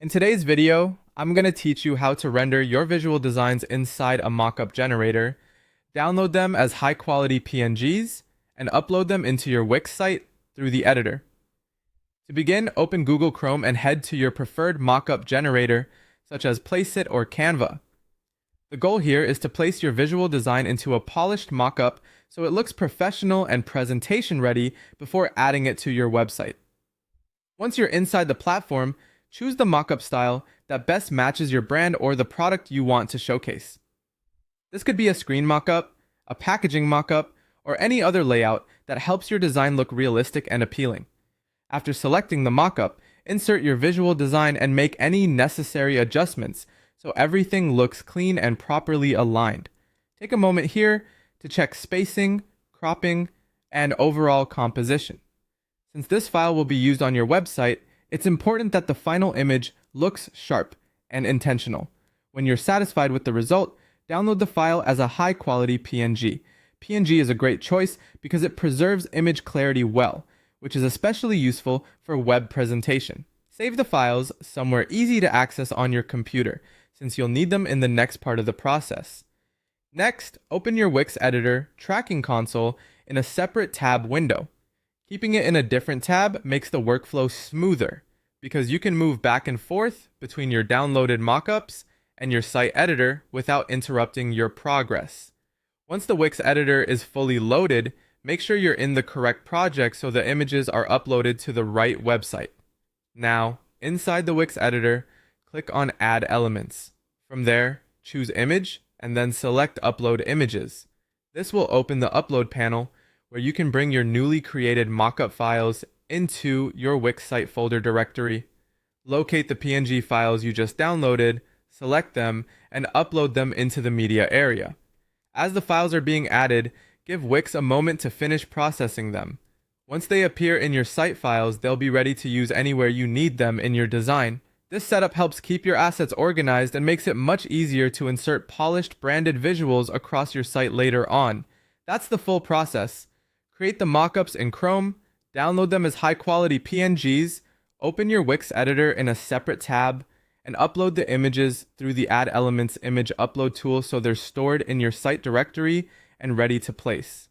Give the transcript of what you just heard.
In today's video, I'm going to teach you how to render your visual designs inside a mockup generator, download them as high-quality PNGs, and upload them into your Wix site through the editor. To begin, open Google Chrome and head to your preferred mockup generator, such as Placeit or Canva. The goal here is to place your visual design into a polished mockup so it looks professional and presentation ready before adding it to your website. Once you're inside the platform, choose the mockup style that best matches your brand or the product you want to showcase. This could be a screen mockup, a packaging mockup, or any other layout that helps your design look realistic and appealing. After selecting the mockup, insert your visual design and make any necessary adjustments so everything looks clean and properly aligned. Take a moment here to check spacing, cropping, and overall composition. Since this file will be used on your website, it's important that the final image looks sharp and intentional. When you're satisfied with the result, download the file as a high-quality PNG. PNG is a great choice because it preserves image clarity well, which is especially useful for web presentation. Save the files somewhere easy to access on your computer, since you'll need them in the next part of the process. Next, open your Wix editor tracking console in a separate tab window. Keeping it in a different tab makes the workflow smoother because you can move back and forth between your downloaded mockups and your site editor without interrupting your progress. Once the Wix editor is fully loaded, make sure you're in the correct project so the images are uploaded to the right website. Now, inside the Wix editor, click on Add Elements. From there, choose Image and then select Upload Images. This will open the Upload panel where you can bring your newly created mockup files into your Wix site folder directory. Locate the PNG files you just downloaded, select them, and upload them into the media area. As the files are being added, give Wix a moment to finish processing them. Once they appear in your site files, they'll be ready to use anywhere you need them in your design. This setup helps keep your assets organized and makes it much easier to insert polished branded visuals across your site later on. That's the full process. Create the mockups in Chrome, download them as high-quality PNGs, open your Wix editor in a separate tab, and upload the images through the Add Elements image upload tool so they're stored in your site directory and ready to place.